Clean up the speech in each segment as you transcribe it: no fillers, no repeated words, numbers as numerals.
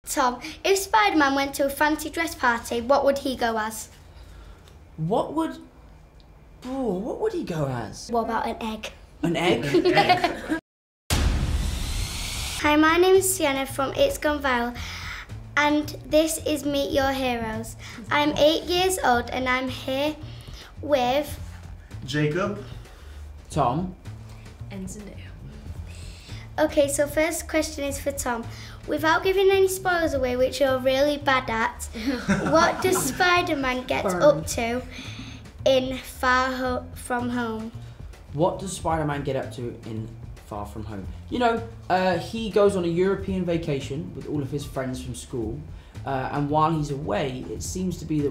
Tom, if Spider-Man went to a fancy dress party, what would he go as? What would he go as? What about an egg? An egg? An egg. Hi, my name is Sienna from It's Gone Viral, and this is Meet Your Heroes. I'm 8 years old and I'm here with Jacob, Tom, and Zendaya. Okay, so first question is for Tom. Without giving any spoilers away, which you're really bad at, what does Spider-Man get up to in Far From Home? What does Spider-Man get up to in Far From Home? You know, he goes on a European vacation with all of his friends from school, and while he's away, it seems to be that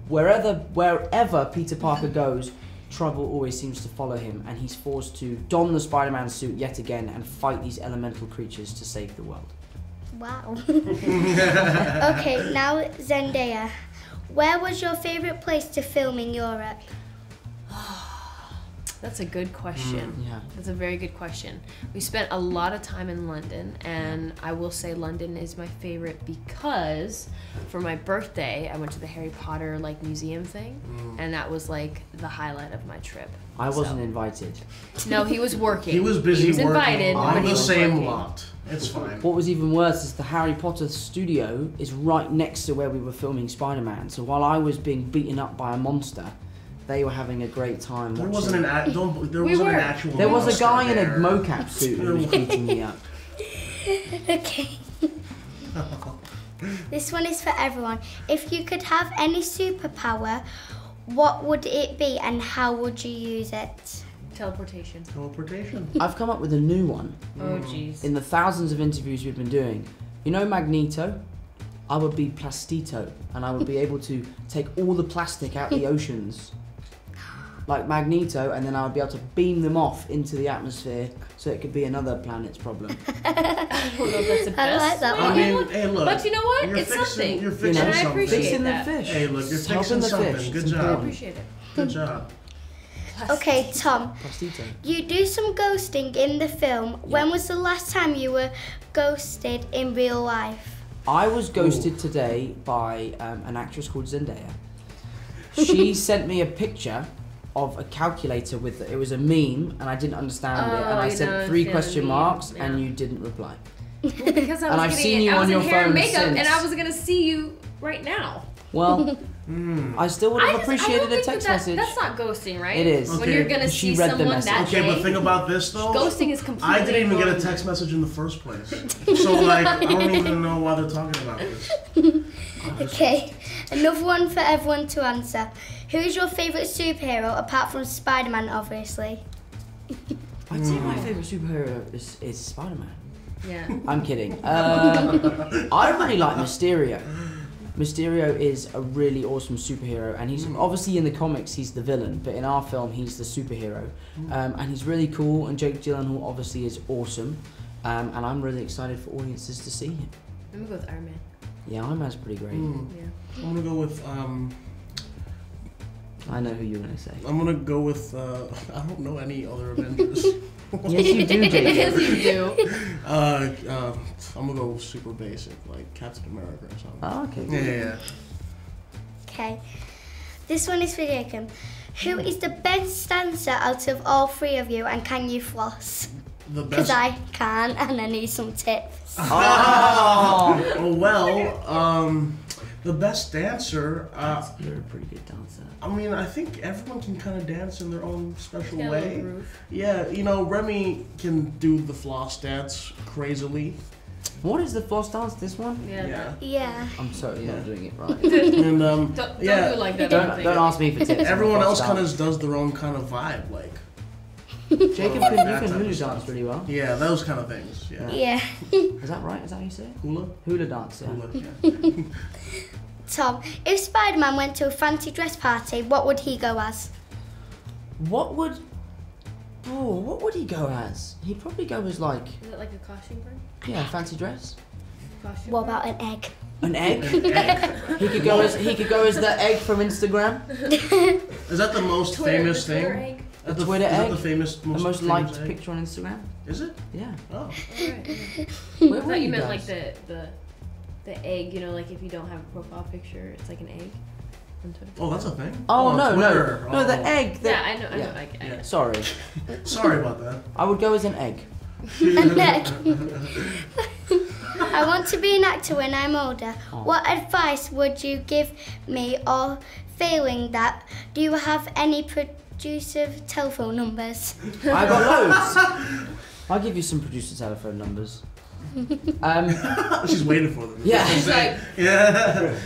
wherever Peter Parker goes, trouble always seems to follow him, and he's forced to don the Spider-Man suit yet again and fight these elemental creatures to save the world. Wow. Okay, now Zendaya. Where was your favourite place to film in Europe? That's a good question. Yeah. That's a very good question. We spent a lot of time in London, and I will say London is my favorite because for my birthday, I went to the Harry Potter museum thing, and that was the highlight of my trip. I wasn't invited. No, he was working. He was busy working invited, on but he the was same working. lot. It's fine. What was even worse is the Harry Potter studio is right next to where we were filming Spider-Man. So while I was being beaten up by a monster, they were having a great time. There watching. wasn't an actual. There was a guy monster in a mocap suit who was beating me up. Okay. This one is for everyone. If you could have any superpower, what would it be and how would you use it? Teleportation. Teleportation. I've come up with a new one. Oh, jeez. In the thousands of interviews we've been doing, you know Magneto? I would be Plastito, and I would be able to take all the plastic out the oceans, like Magneto, and then I would be able to beam them off into the atmosphere so it could be another planet's problem. I don't know if that's the best. I like that way. one. I mean, hey, look. But you know what? You're It's something. You're fixing And I something. appreciate Fixing that. the fish. Hey, look, you're It's helping fixing the something. fish. Good It's job. I important. appreciate it. Good job. Okay, Tom. Plastito. You do some ghosting in the film. When was the last time you were ghosted in real life? I was ghosted today by an actress called Zendaya. She sent me a picture of a calculator with it was a meme and I didn't understand it, and I sent 3 question marks and you didn't reply. Well, because I was And I've seen you on your hair and phone makeup, since. and I was gonna see you right now. Well, I still would have appreciated I don't a text think message. That's not ghosting, right? It is. When Okay. you're gonna She see read the someone message. that Okay, day. but think about this though. Ghosting is completely I didn't even get a wrong. text message in the first place. So I don't even know why they're talking about this. Okay, another one for everyone to answer. Who is your favourite superhero apart from Spider-Man, obviously? I'd say my favourite superhero is Spider-Man. Yeah. I'm kidding. I really like Mysterio. Mysterio is a really awesome superhero, and he's obviously in the comics he's the villain, but in our film he's the superhero, and he's really cool. And Jake Gyllenhaal obviously is awesome, and I'm really excited for audiences to see him. I'm gonna go with Iron Man. Yeah, Iron Man's pretty great. Yeah. I'm gonna go with I know who you're gonna say. I'm gonna go with I don't know any other Avengers. Yes, you do, Jake. Yes, you do. I'm gonna go super basic, like Captain America or something. Oh, okay. Yeah. Okay, this one is for Jacob. Who is the best dancer out of all 3 of you, and can you floss? The Because best. I can, and I need some tips. Oh well, the best dancer. You're a pretty good dancer. I mean, I think everyone can kind of dance in their own special Got a little way. groove. Yeah, you know, Remy can do the floss dance crazily. What is the floss dance? This one? Yeah. Yeah. I'm sorry, you're not doing it right. And Don't do it like that. Don't ask me for tips. on the everyone floss else kind dance. of does their own kind of vibe, like. Jacob, you that can type hula of stuff. dance really well. Yeah, those kind of things. Yeah. Yeah. Is that right? Is that how you say it? Hula. Hula dance, yeah. Hula. Yeah. Tom, if Spider-Man went to a fancy dress party, what would he go as? What would he go as? He'd probably go as like, Is it like a costume brand? yeah, fancy dress. Costume What brand? about an egg? An egg? An egg. He could go as the egg from Instagram. Is that the most famous the thing? Twitter egg? Is The Twitter is that egg? the famous, The most most famous liked egg? picture on Instagram. Is it? Yeah. Oh. Alright, yeah. Where I were thought you meant guys? like the the egg, you know, like if you don't have a profile picture, it's like an egg on Twitter. Oh, that's a thing? Oh, no, Twitter. no, the egg. Yeah, I know. Yeah. Sorry, Sorry about that. I would go as an egg. I want to be an actor when I'm older. Oh. What advice would you give me, or failing that, do you have any producer telephone numbers? I got loads. I'll give you some producer telephone numbers. She's waiting for them. Yeah. She's like, Yeah.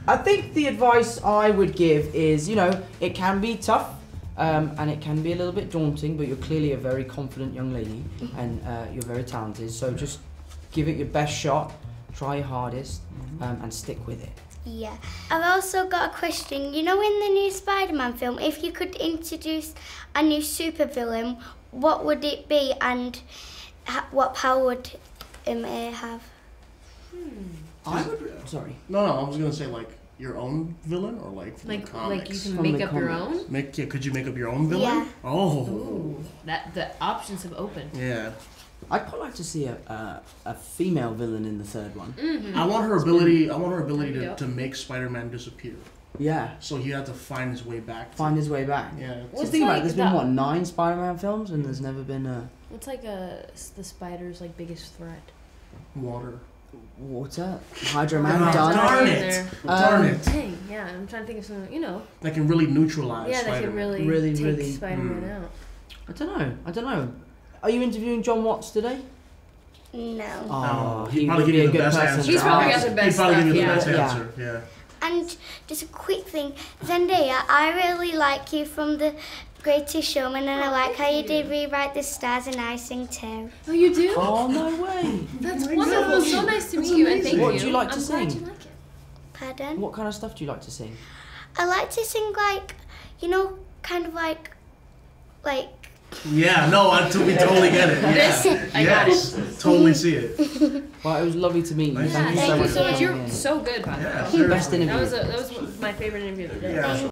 I think the advice I would give is, you know, it can be tough and it can be a little bit daunting, but you're clearly a very confident young lady and you're very talented. So just give it your best shot, try your hardest, and stick with it. Yeah. I've also got a question. You know, in the new Spider-Man film, if you could introduce a new supervillain, what would it be, and what power would it have? I would. Sorry. No, I was gonna say like your own villain or like from the comics. like you can From make the up your comics. own. Could you make up your own villain? Yeah. Oh. Ooh, that the options have opened. Yeah. I'd quite like to see a female villain in the third one. Mm-hmm. I want her ability. I want her There ability you go. to make Spider-Man disappear. Yeah, So he had to find his way back. find his way back. Yeah. So What's think about it, like there's been that- what, 9 Spider-Man films, and there's never been a What's like the spider's like biggest threat? Water. water. Hydro Man Oh, done. darn In it. there. Darn it. Dang, yeah, I'm trying to think of something, you know. That can really neutralize Yeah, that Spider-Man. could really, Really, take really, Spider-Man out. I don't know. Are you interviewing John Watts today? No. Oh, He'd he probably would give you be a the good best person answer. to He's probably ask. got the best He'd probably give you the stuff, best yeah. answer. Yeah. And just a quick thing, Zendaya, I really like you from The Greatest Showman, and I like how you did rewrite the stars, and I sing too. Oh, you do? Oh, no way. That's my wonderful. gosh. So nice to That's meet you, and amazing. thank What you. do you like to I'm glad sing? you like it. Pardon? What kind of stuff do you like to sing? I like to sing like, you know, kind of like. Yeah, no, we totally get it. Yeah. This, I got yes, totally see it. Well, it was lovely to meet you. Nice Thank to you meet so Thank much you for so much. coming You're in. so good, by the Yeah, way. seriously. Best interview. That was my favorite interview of the day. Yeah.